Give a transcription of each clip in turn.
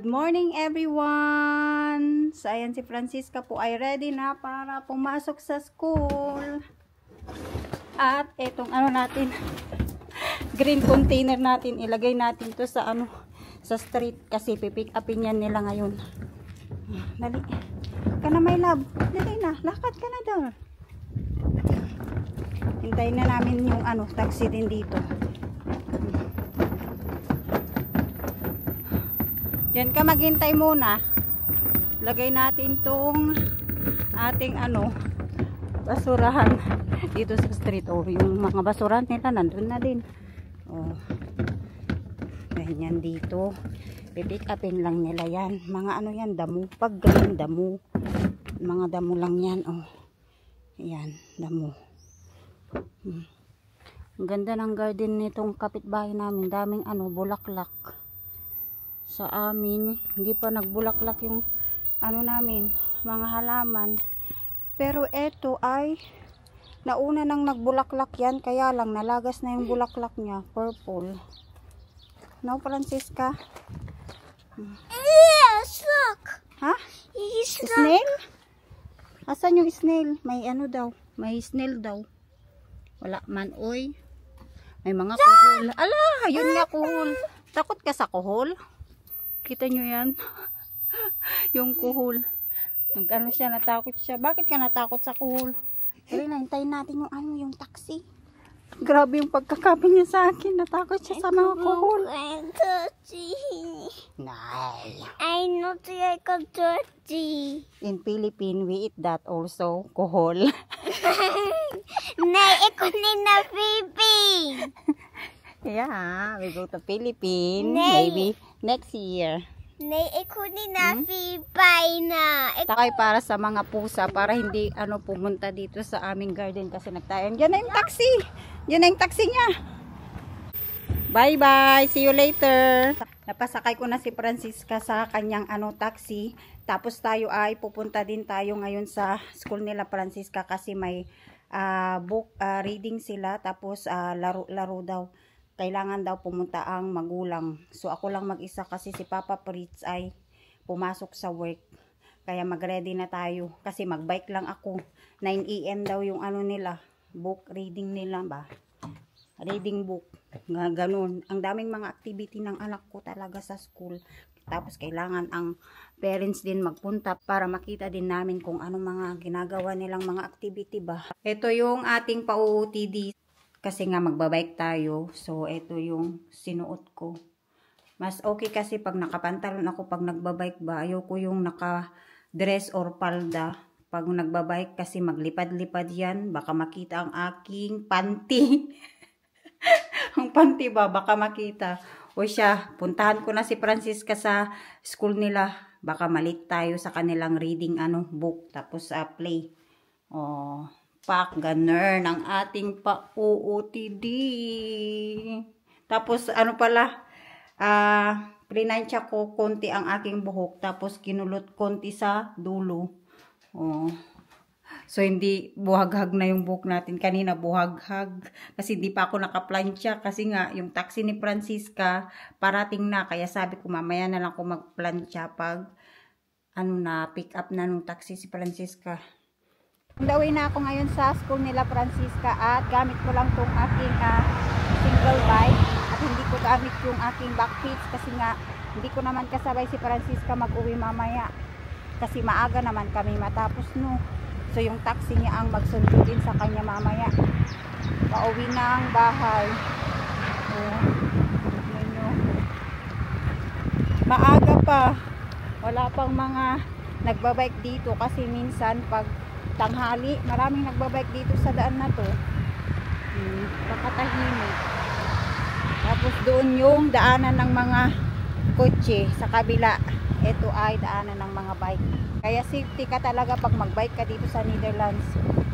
Good morning everyone! So ayan, si Francisca po ay ready na para pumasok sa school. At itong natin, green container natin, ilagay natin to sa sa street kasi pipick upin yan nila ngayon. Dali ka na, my love. Dali na, lakad ka na daw. Hintayin na namin yung taxi din dito. Diyan ka maghintay muna. Lagay natin tong ating basurahan dito sa street. Yung mga basurahan nila nandun na din. Ganyan dito. Pipick upin lang nila yan. Mga yan, damo. Pag ganyan, damo. Mga damo lang yan. Ayan, damo. Ang ganda ng garden nitong kapitbahay namin. Daming bulaklak. Sa amin, hindi pa nagbulaklak yung namin, mga halaman. Pero eto ay nauna nang nagbulaklak yan, kaya lang nalagas na yung bulaklak niya, purple. No, Francisca? Yes, look. Ha? Snail? Asan yung snail? May daw, may snail daw. Wala man, oy. May mga kuhol. Ala, yun nga kuhol. Takot ka sa kuhol? Kita nyo yan? Yung kuhol. Siya, natakot siya. Bakit ka natakot sa kuhol? Dali na, hintayin natin yung yung taxi. Grabe yung pagkakapin niya sa akin. Natakot siya sa mga kuhol. Nay. I not like a dirty. In Philippines, we eat that also. Kuhol. Nay, ikunin na Philippines. Yeah, we go to Philippines. Nay. Maybe next year. Nay, ikunin na Philippines na. Takay para sa mga pusa para hindi pumunta dito sa aming garden kasi nagtayan. Yan na yung taxi. Yan na yung taxi niya. Bye bye. See you later. Napasakay ko na si Francisca sa kanyang taxi. Tapos tayo ay pupunta din tayo ngayon sa school nila Francisca kasi may book reading sila tapos laro daw. Kailangan daw pumunta ang magulang. So ako lang mag-isa kasi si Papa Fritz ay pumasok sa work. Kaya mag-ready na tayo kasi mag-bike lang ako. 9 AM daw yung nila, book reading nila ba? Reading book. Ganun. Ang daming mga activity ng anak ko talaga sa school. Tapos kailangan ang parents din magpunta para makita din namin kung ano mga ginagawa nilang mga activity ba. Ito yung ating pa-OOTD. Kasi nga magbabike tayo. So, ito yung sinuot ko. Mas okay kasi pag nakapantalon ako pag nagbabike ba. Ayoko yung naka-dress or palda. Pag nagbabike kasi maglipad-lipad yan. Baka makita ang aking panty. Ang panty ba? Baka makita. O siya, puntahan ko na si Francisca sa school nila. Baka malit tayo sa kanilang reading book. Tapos play. Pak, ganun ang ating pa-OOTD. Tapos, plinansya ko konti ang aking buhok. Tapos, kinulot konti sa dulo. So, hindi buhaghag na yung buhok natin. Kanina, buhaghag. Kasi hindi pa ako nakaplansya. Kasi nga, yung taxi ni Francisca, parating na. Kaya sabi ko, mamaya na lang ako magplansya pag, pick up na nung taxi si Francisca. Dawin na ako ngayon sa school nila Francisca at gamit ko lang tong aking single bike at hindi ko gamit yung aking back seats kasi nga hindi ko naman kasabay si Francisca mag-uwi mamaya kasi maaga naman kami matapos so yung taxi niya ang magsundo din sa kanya mamaya pauwi na ang bahay. Maaga pa, wala pang mga nagbabike dito kasi minsan pag tanghali, maraming nagbabike dito sa daan na to. Pakatahimik. Tapos doon yung daanan ng mga kotse sa kabila. Ito ay daanan ng mga bike. Kaya safety ka talaga pag magbike ka dito sa Netherlands.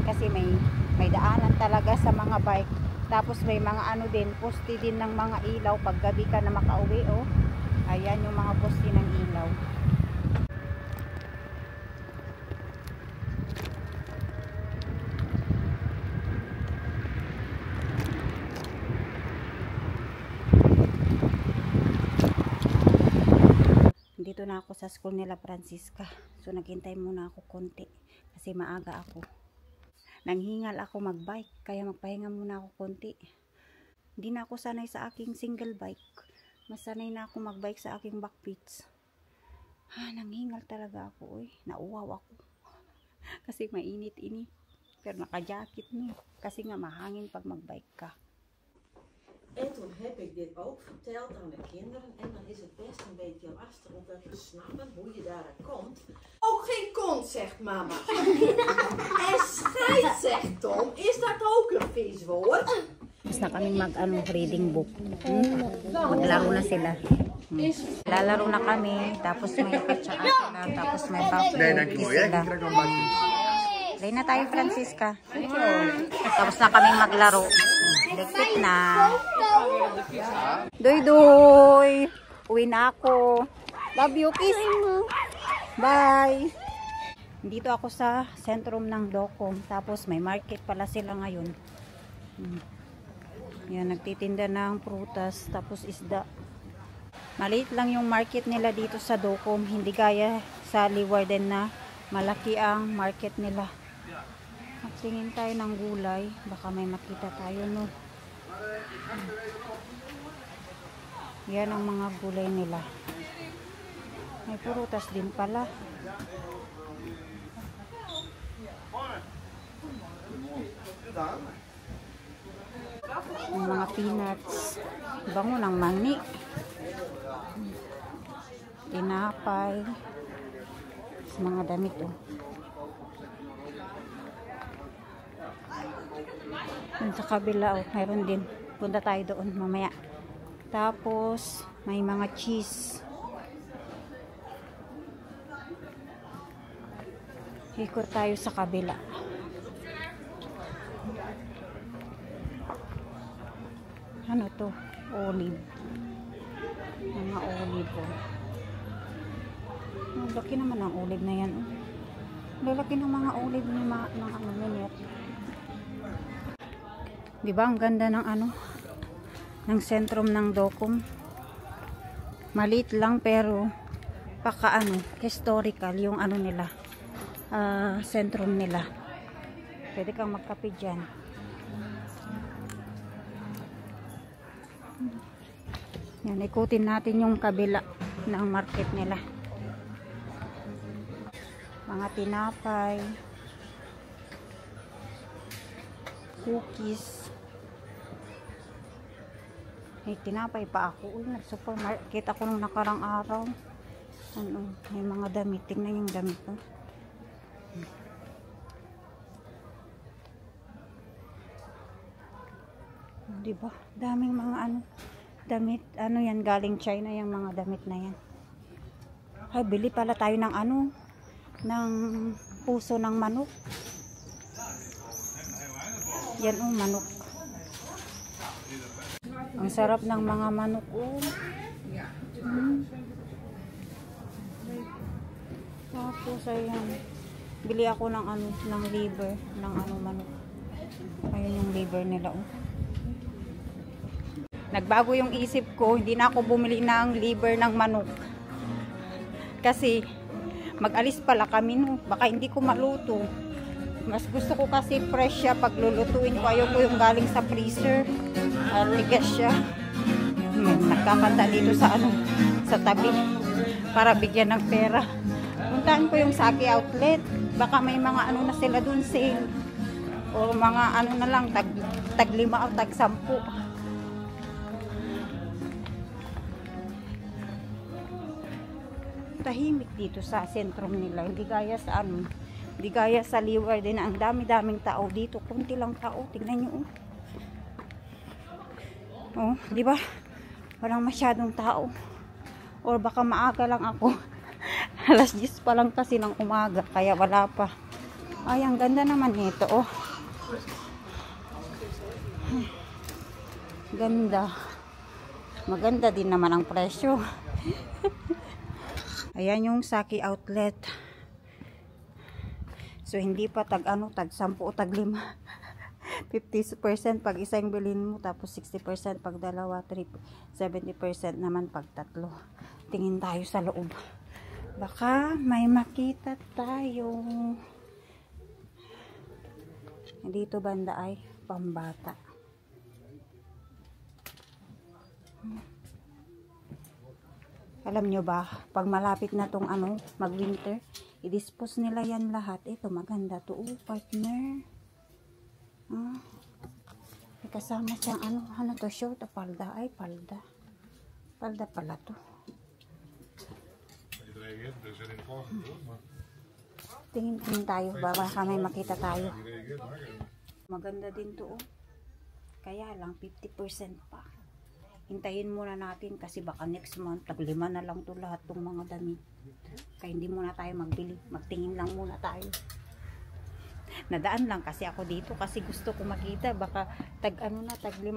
Kasi may daanan talaga sa mga bike. Tapos may mga din, poste din ng mga ilaw pag gabi ka na makauwi. Ayan yung mga poste ng ilaw. nandito na ako sa school nila Francisca. So naghintay muna ako konti kasi maaga ako. Nanghingal ako magbike kaya magpahinga muna ako konti. Hindi na ako sanay sa aking single bike. Masanay na ako magbike sa aking backbeats. Nanghingal talaga ako. Nauwaw ako. Kasi mainit-init. Pero naka-jacket no. Kasi nga mahangin pag magbike ka. En toen heb ik dit ook verteld aan de kinderen. En dan is het best een beetje lastig om dat te snappen hoe je daar komt. Ook geen kont, zegt mama. En scheid, zegt Tom. Is dat ook een vies woord? Tapos na kaming reading book. Maglaro na sila. Lalaro na kami. Tapos may patsaan sila. Tapos may papuki sila. Play na tayo, Francisca. Tapos na kaming maglaro. Dikit na. Doy! Uwi na ako. Love you, kiss. Bye. Dito ako sa sentrum ng Docom. Tapos may market pala sila ngayon. Yan, nagtitinda ng prutas. Tapos isda. Maliit lang yung market nila dito sa Docom. Hindi gaya sa Leeuwarden na malaki ang market nila. Tingin tayo ng gulay. Baka may makita tayo, no? Yan ang mga gulay nila. May prutas din pala. Yung mga peanuts. Bango ng mani. Tinapay. Mga damit, sa kabila, mayroon din. Punta tayo doon mamaya. Tapos may mga cheese. Ikot tayo sa kabila. Ano to? Olive. Mga olive. Ang laki naman ang olive na yan. Lalaki ng mga olive ng ano minute. Diba ang ganda ng ng sentrum ng Docom. Maliit lang pero historical yung nila. Sentrum nila. Pwede kang magkape dyan. Yan, ikutin natin yung kabila ng market nila. Mga tinapay, cookies. May tinapay pa ako. Nag-supermarket ako nung nakarang araw. May mga damit. Tingnan yung damit ko. Diba? Daming mga damit. Yan, galing China yung mga damit na yan. Ay, bili pala tayo ng ng puso ng manok. Yan manok. Ang sarap ng mga manok. Tapos ayan. Bili ako ng ng liver ng manok. Ayun yung liver nila. Nagbago yung isip ko, hindi na ako bumili ng liver ng manok. Kasi mag-alis pala kami, no. Baka hindi ko maluto. Mas gusto ko kasi fresh siya pag lulutuin ko. Ayaw ko yung galing sa freezer. Tigas siya. Nagkakanta dito sa sa tabi para bigyan ng pera. Puntaan ko yung Saki outlet. Baka may mga na sila dun sale. O mga na lang, tag 5 o tag 10. Tahimik dito sa sentrum nila. Hindi gaya sa hindi gaya sa Leeuwarden na ang dami-daming tao dito. Kunti lang tao. Tignan nyo. Di ba? Walang masyadong tao. Or baka maaga lang ako. Alas 10 pa lang kasi ng umaga. Kaya wala pa. Ay, ang ganda naman nito. Ganda. Maganda din naman ang presyo. Ayan yung Saki outlet. So, hindi pa tag 10 o tag 5. 50% pag isang bilhin mo, tapos 60% pag dalawa, 70% naman pag tatlo. Tingin tayo sa loob. Baka may makita tayo. Dito banda ay pambata. Alam nyo ba, pag malapit na tong mag-winter, i-dispose nila yan lahat. Ito, maganda to, partner. May kasama siyang ano to, short o palda? Ay, palda. Palda pala to. Tingin tayo, baka may makita tayo. Maganda din to, kaya lang 50% pa. Hintayin muna natin kasi baka next month taglima na lang to lahat tong mga damit. Kaya hindi muna tayo magbili, magtingin lang muna tayo. Nadaan lang kasi ako dito kasi gusto ko makita, baka tag 5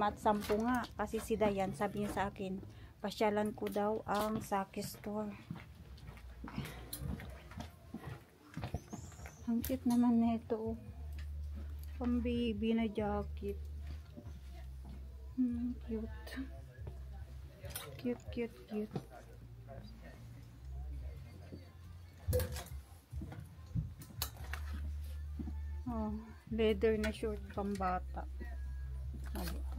at 10 nga. Kasi si Dayan sabi niya sa akin, pasyalan ko daw ang Saki store. Ang cute naman nito, pang baby na jacket. Cute. Cute. Oh, leather na short pang bata.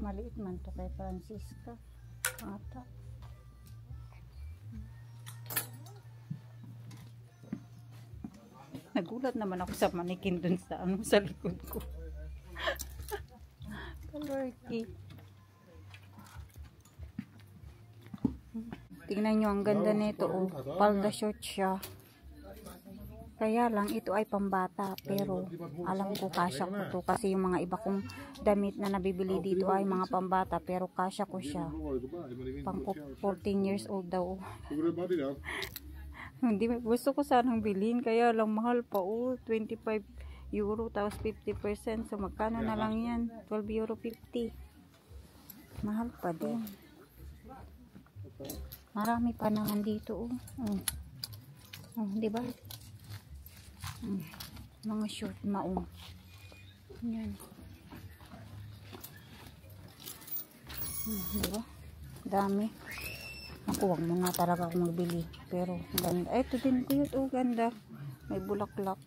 Maliit man to kay Francisca. Bata. Nagulat naman ako sa manikin dun sa sa likod ko. Kalorky. Tingnan nyo, ang ganda nito, palda short siya. Kaya lang, ito ay pambata, pero alam ko kasya ko to, kasi yung mga iba kong damit na nabibili dito ay mga pambata, pero kasya ko siya. Pang 14 years old daw. Hindi, gusto ko sanang bilhin, kaya lang mahal pa, 25 euro, tapos 50%, so magkano na lang yan? 12 euro 50. Mahal pa din. Marami pa naman dito, di ba? Mga short maong. Yan. Di ba? Dami. Ako, wag mo nga talaga akong magbili. Pero, ganda. Ito din cute, ganda. May bulaklak.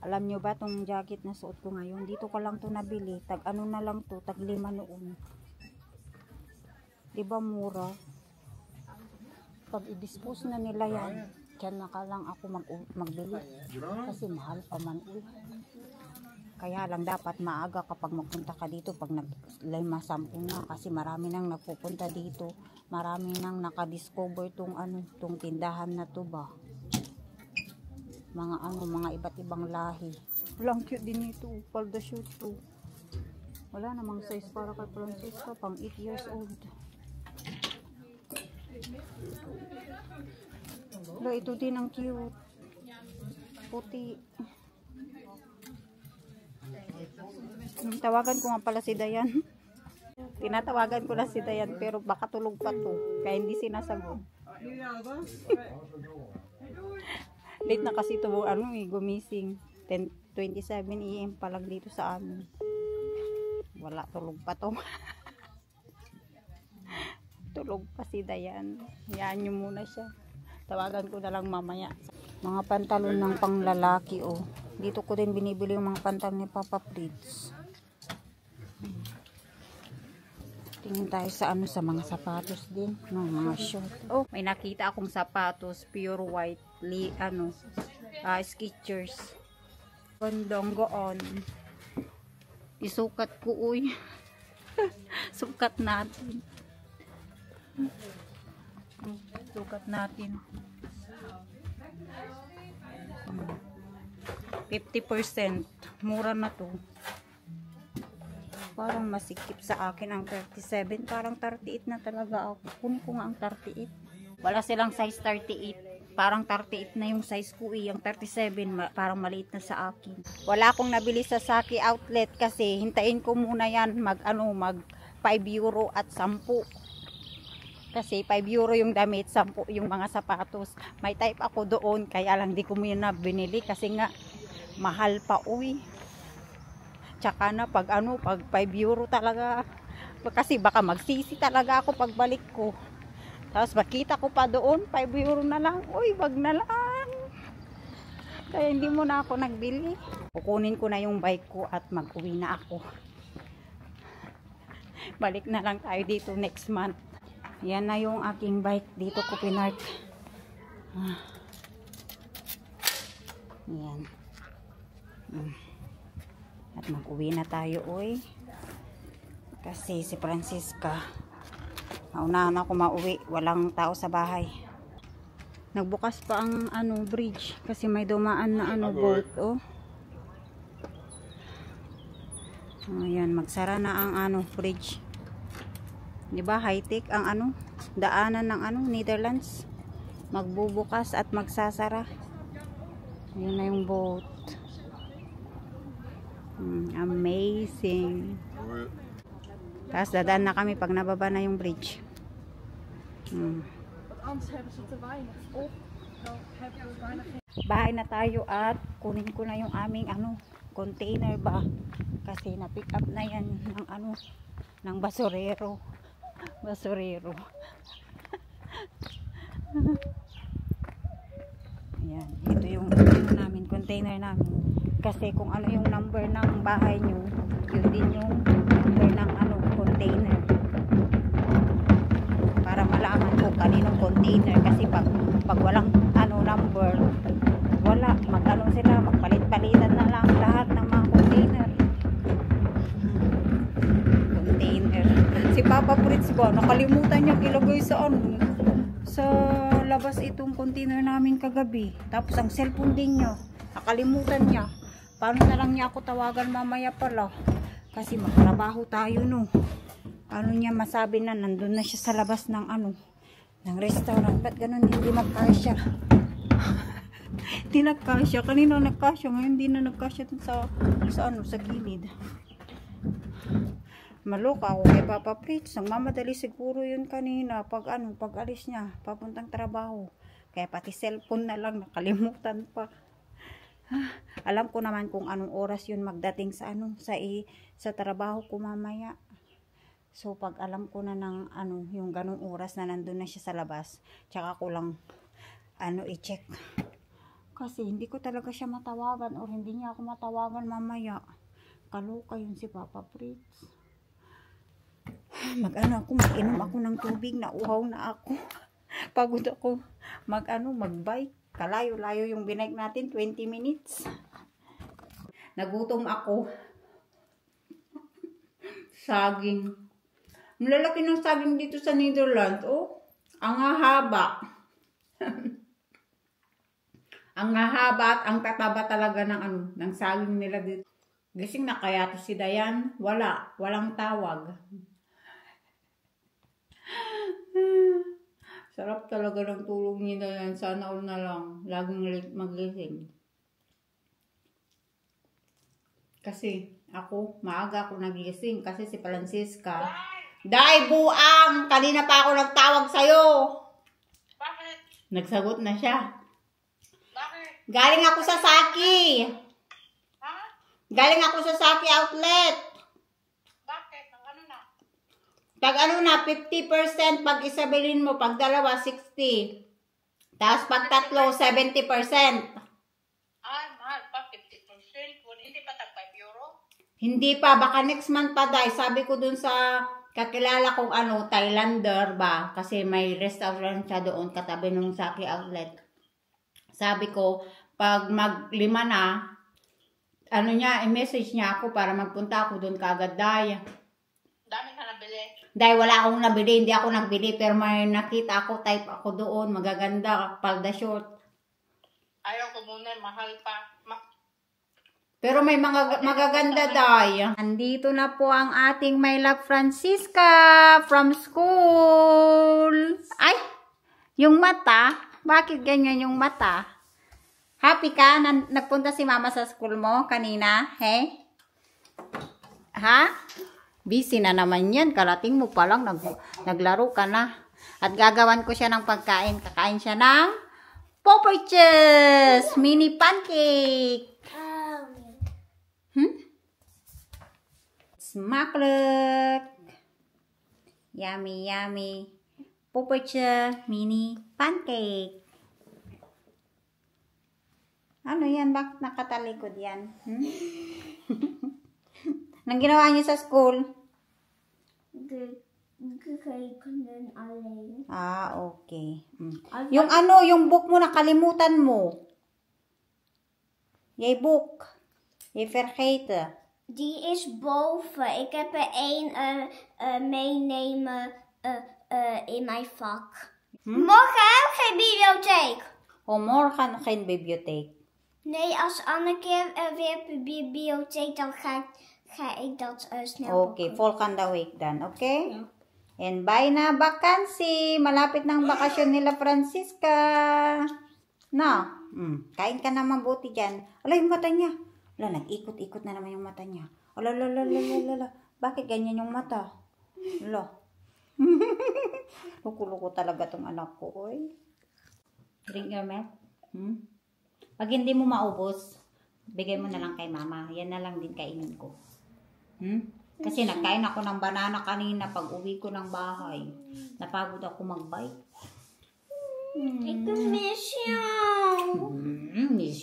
Alam nyo ba, tong jacket na suot ko ngayon, dito ko lang to nabili. Tag na lang to, tag 5 noon. Di ba mura? Pag i-dispose na nila yan, dyan na ka lang ako magbili. Kasi mahal pa man. Kaya lang dapat maaga kapag magpunta ka dito, pag nag-5-10 na, kasi marami nang nagpupunta dito. Marami nang nakadiscover tong tindahan na to ba. Mga iba't ibang lahi. Walang cute din ito, palda shoot to. Wala namang size para kay Francisca, pang 8 years old. Wala, ito din ang cute. Puti. Tawagan ko nga pala si Dayan. Tinatawagan ko na si Dayan, pero baka tulog pa to, kaya hindi sinasagot. Late na kasi ito, gumising. 10:27 AM pa lang dito sa amin. Wala, tulog pa to. Tulog pa si Dayan. Hayaan nyo muna siya. Tawagan ko na lang mamaya. Mga pantalon ng panglalaki, Dito ko din binibili yung mga pantalon ni Papa Fritz. Tingin tayo sa sa mga sapatos din, mga short. May nakita akong sapatos, pure white, Skechers. Bandong goon. Isukat ko, Sukat natin. Sukat natin. 50%. Mura na to. Parang masikip sa akin ang 37. Parang 38 na talaga ako. Kunin ko nga ang 38. Wala silang size 38. Parang 38 na yung size ko. Yung 37 parang maliit na sa akin. Wala akong nabili sa Saki outlet kasi hintayin ko muna yan mag 5 euro at 10. Kasi 5 euro yung damit, 10 yung mga sapatos. May type ako doon, kaya lang di ko muna binili kasi nga mahal pa, Tsaka na pag 5 euro talaga. Kasi baka magsisi talaga ako pagbalik ko. Tapos makita ko pa doon, 5 euro na lang. Uy, wag na lang. Kaya hindi mo na ako nagbili. Kukunin ko na yung bike ko at mag-uwi na ako. Balik na lang tayo dito next month. Yan na yung aking bike. Dito ko pinark. Yan. At mag-uwi na tayo, uy. Kasi si Francisca, naunahan ako mauwi. Walang tao sa bahay. Nagbukas pa ang bridge kasi may dumaan na boat, oh. Ayan, magsara na ang bridge. 'Di ba? High-tech ang daanan ng Netherlands. Magbubukas at magsasara. Ayun na yung boat. Amazing. Tapos dadaan na kami pag nababa na yung bridge. Anders hebben ze te weinig. Of dan hebben we weinig. Bahay na tayo at kunin ko na yung aming container ba. Kasi na-pick up na yan ng basurero. Basurero. Ayan, ito yung namin, container namin. Kasi kung ano yung number ng bahay nyo, yun din yung number ng container. Para malaman ko kaninong container. Kasi pag walang number, wala, sila, magpalit-palitan na lang lahat ng mga container. Si Papa Fritz ba, nakalimutan niya ilagay sa labas itong container namin kagabi. Tapos ang cellphone din niya, nakalimutan niya. Paano na lang niya ako tawagan mamaya pala? Kasi magtrabaho tayo, no. Paano niya masabi na nandun na siya sa labas ng ng restaurant? Ba't ganun hindi nagkasya? Hindi nagkasya. Kanina nagkasya. Ngayon hindi na nagkasya sa gilid. Maloka ako kay Papa Fritz. Nagmamadali siguro yun kanina. Pag alis niya, papuntang trabaho. Kaya pati cellphone na lang, nakalimutan pa. Alam ko naman kung anong oras yun magdating sa trabaho ko mamaya. So pag alam ko na ng yung ganong oras na nandun na siya sa labas, tsaka ko lang i-check. Kasi hindi ko talaga siya matawagan or hindi niya ako matawagan mamaya. Kaloka yun si Papa Fritz. Mag-inom ako ng tubig, nauhaw na ako. Pagod ako mag-bike. Kalayo-layo yung binike natin, 20 minutes. Nagutom ako. Saging. Malalaki ng saging dito sa Netherlands. Oh, ang hahaba. Ang hahaba at ang tataba talaga ng saging nila dito. Gising na kaya to si Dayan? Walang tawag. Sarap talaga ng tulog ni Dayan. Sana all na lang. Laging late magising. Kasi maaga ako nagising. Kasi si Francisca. Day, buang! Kanina pa ako nagtawag sa'yo. Bakit? Nagsagot na siya. Bakit? Galing ako sa Saki. Ha? Galing ako sa Saki outlet. Bakit? Pag 50% pag isa bilhin mo, pag dalawa 60. Tapos pag tatlo 70%. Ay, mahal pa 50%. Hindi pa tag 5 euro? Hindi pa, baka next month pa dahil. Sabi ko dun sa kakilala kong Thailander ba, kasi may restaurant siya doon katabi nung Saki outlet. Sabi ko, pag mag-5 na, i-message niya ako para magpunta ako doon kaagad dahil. Dami ka nabili. Dahil wala akong nabili, hindi ako nagbili, pero may nakita ako, type ako doon, magaganda, palda short. Ayaw ko muna, mahal pa. Pero may mga magaganda dahil. Andito na po ang ating my love Francisca from school. Ay, yung mata, bakit ganyan yung mata? Happy ka? Nagpunta si mama sa school mo kanina? Hey? Ha? Busy na naman yan. Karating mo pa lang, naglaro ka na. At gagawan ko siya ng pagkain. Kakain siya ng Popeyes mini pancake. Smaklek. Yummy, yummy. Pupucha mini pancake. Ano yan? Bakit nakatalikod yan? Anong ginawa niyo sa school? Gekeken alleen. Ah, okay. Yung ano, yung book mo nakalimutan mo. Jij boek. Je vergeten. Die is boven. Ik heb er één meenemen in mijn vak. Morgen heb ik geen bibliotheek. O morgen geen bibliotheek. Nee, als Anneke weer bibliotheek, dan ga ik dat snel Okay, volgende week dan, okay? Ja. And bijna vakantie. Malapit ng bakasyon nila Francisca. Na, kain ka na mabuti dyan. Ala, yung mata niya. Ala, nag-ikot-ikot na naman yung mata niya. Ala. Bakit ganyan yung mata? Ala. Luko-luko talaga tong anak ko, oy. Drink your milk. Pag hindi mo maubos, bigay mo na lang kay mama. Yan na lang din kainin ko. Kasi nagkain ako ng banana kanina pag uwi ko ng bahay. Napagod ako mag-bike. Ik mis jou. Miss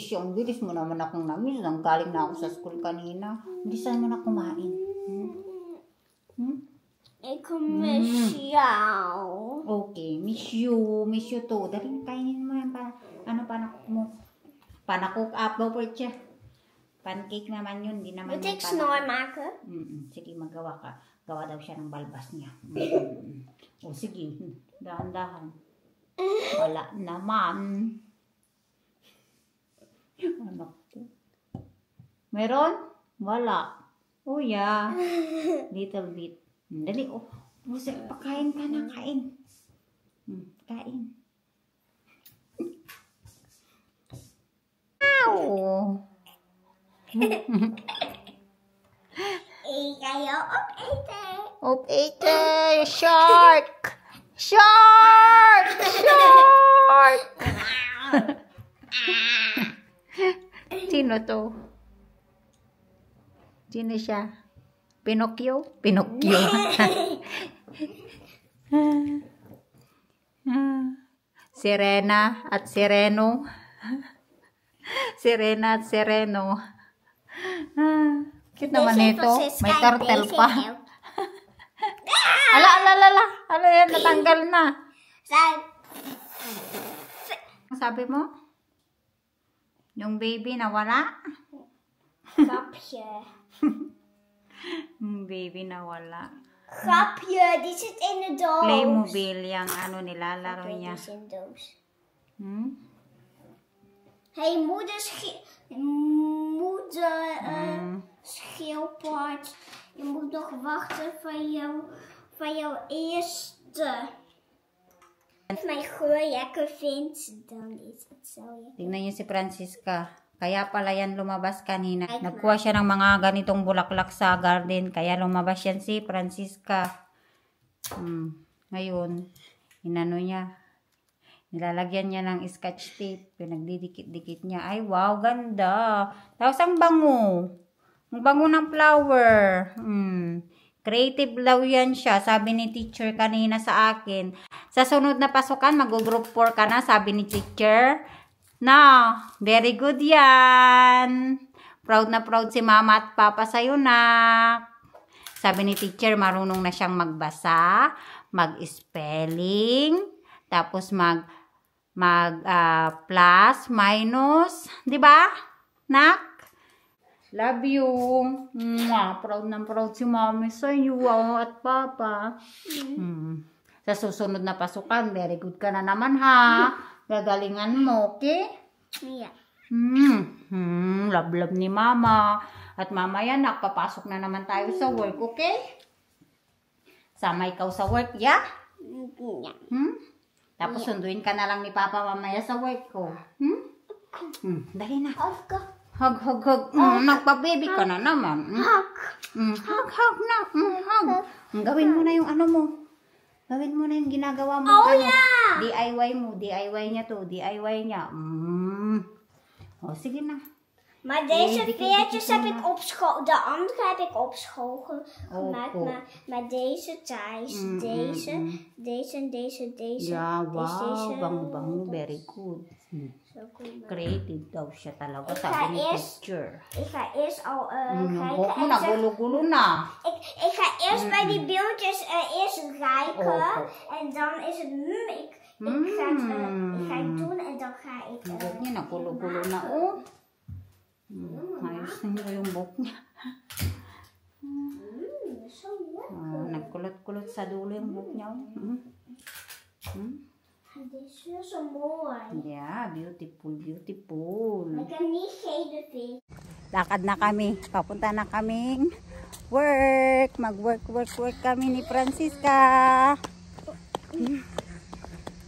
you. Bilis mo naman akong namiss. Ang galing na ako sa school kanina. Bilisan mo na kumain. Ik mis jou. Okay, miss you too. Dali, kainin mo yan. Panakok mo? Panakok up, siya. Pancake naman yun, di naman Moet ik snor maken? Sige, magawa ka. Gawa daw siya ng balbas niya. O sige, dahan-dahan. Wala naman. Anak ko. Meron? Wala. Oh yeah. Little bit. Dali, pakain ka na, kain. Kain. Ow! Ik ga jou opeten. Opeten! Shark! Sino to? Sino siya? Pinocchio? Sirena at Sireno. Cute naman ito. May turtle pa. Ala. Ano yan? Natanggal na. Sabi mo? Yung baby nawala? Grapje. Baby nawala. Grapje, die zit in de doos. Playmobil yung nilalaro niya. Die is in de doos. Hey, moeder schildpad. Je moet nog wachten van jouw eerste. Als mijn geur lekker vindt, dan is het zo. Tingnan niyo si Francisca. Kaya pala yan lumabas kanina. Nagkuha siya ng mga ganitong bulaklak sa garden. Kaya lumabas yan si Francisca. Ngayon, inano niya. Nilalagyan niya ng scotch tape. Pinagdidikit-dikit niya. Ay, wow, ganda. Tapos ang bango. Ang bango ng flower. Creative daw yan siya. Sabi ni teacher kanina sa akin. Sa sunod na pasukan, mag-group 4 ka na. Sabi ni teacher. Na, very good yan. Proud na proud si mama at papa sa'yo, nak. Sabi ni teacher, marunong na siyang magbasa, mag-spelling, tapos plus, minus, di ba? Nak? Love you. Proud na proud si mami sa'yo at papa. Sa susunod na pasukan, very good ka na naman, ha? Gagalingan mo, okay? Yeah. Love ni mama. At mamaya, nakapapasok na naman tayo sa work, okay? Sama ikaw sa work, yeah? Yeah. Tapos sunduin ka na lang ni papa mamaya sa work ko. Dali na. Hug. Nagpa-baby ka na naman. Hug na. Gawin mo na yung ano mo. Gawin mo na yung ginagawa mo. Yeah! DIY mo. DIY niya to. DIY niya. O, sige na. Maar deze die veertjes heb kinderen ik op school, de andere heb ik op school gemaakt. Oh. Maar deze Thijs, deze en deze. Yeah, dus wow. deze, Bango-bango. dus. Very good. Zo goed. Creative daw siya talaga. Ik ga Sabi ni eerst- teacher. Ik ga eerst al Buhok mo kijken. na, gulo-gulo na. Ik ga eerst bij die beeldjes eerst rijken. Oh. En dan is het ik ga het doen en dan ga ik... Buhok niya na, gulo-gulo na. Oh. Ayos na niya yung buhok niya. Zo lekker. Nagkulot-kulot sa dulo yung buhok niya. Dit is weer zo mooi. Yeah, beautiful, beautiful. Ik heb niet gele vis. Lakad na kami. Papunta na kaming work. Mag-work kami ni Francisca.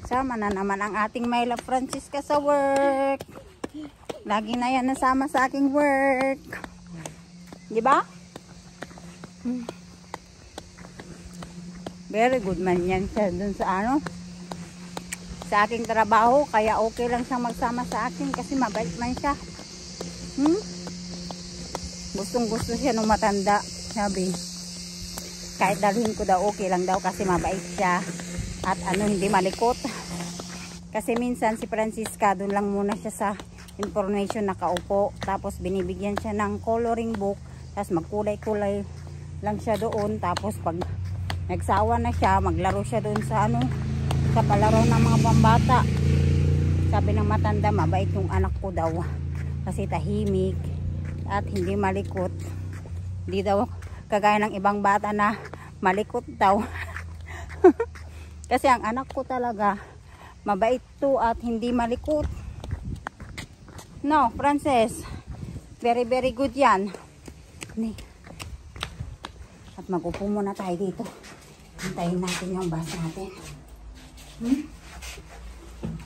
Sama na naman ang ating Myla Francisca sa work. Lagi na yan nasama sa aking work. Di ba? Very good man yan siya dun sa sa aking trabaho. Kaya okay lang siyang magsama sa akin kasi mabait man siya. Gustong gusto siya nung matanda. Sabi, kahit dalhin ko daw okay lang daw kasi mabait siya. At hindi malikot. Kasi minsan si Francisca doon lang muna siya sa information nakaupo. Tapos binibigyan siya ng coloring book. Tapos magkulay-kulay lang siya doon. Tapos pag nagsawa na siya, maglaro siya doon sa sa palaro ng mga pambata. Sabi ng matanda, mabait yung anak ko daw. Kasi tahimik at hindi malikot. Hindi daw kagaya ng ibang bata na malikot daw. Kasi ang anak ko talaga mabait to at hindi malikot. No, Frances. Very, very good yan. At mag-upo muna tayo dito. Hintayin natin yung bus natin.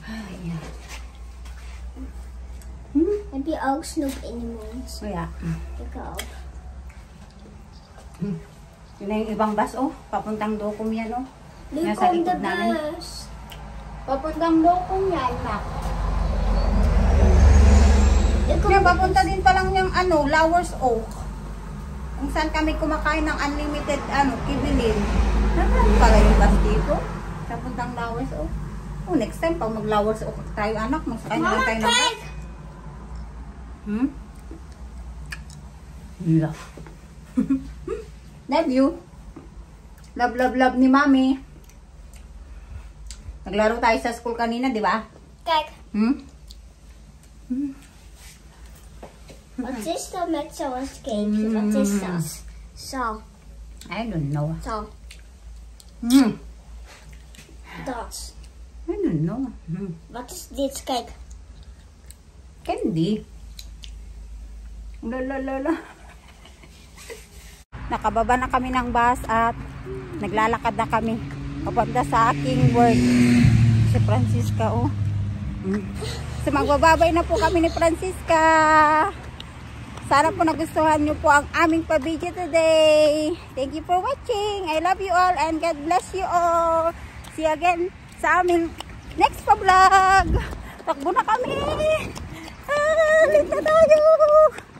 Ayan. Heb je ook snoep in je mond? Oh ja. Ik ook. Yun na yung ibang bus, papuntang Dokum yan, Nu Nasa komt de likod namin. bus. Papuntang Dokum yan, Mak. Papunta din pa lang yung Lowers Oak. Kung saan kami kumakain ng unlimited kibilin. Naman pala yung bus dito. Papuntang Lowers Oak. Next time pag mag Lowers Oak tayo anak, magsakay na lang tayo ng bus. Love. Love you. Love, love, love ni Mami. Naglaro tayo sa school kanina, di ba? Kijk, wat is dat met zo'n cakeje? Wat is dat? Zo. I don't know. Zo. Dat. I don't know. Wat is dit? Kijk. Candy. Lalalala. Nakababa na kami ng bus at naglalakad na kami papunta sa aking work. Si Francisca, So magbababay na po kami ni Francisca. Sana po nagustuhan nyo po ang aming pa-video today. Thank you for watching. I love you all and God bless you all. See you again sa aming next pa-vlog. Takbo na kami. Late na tayo.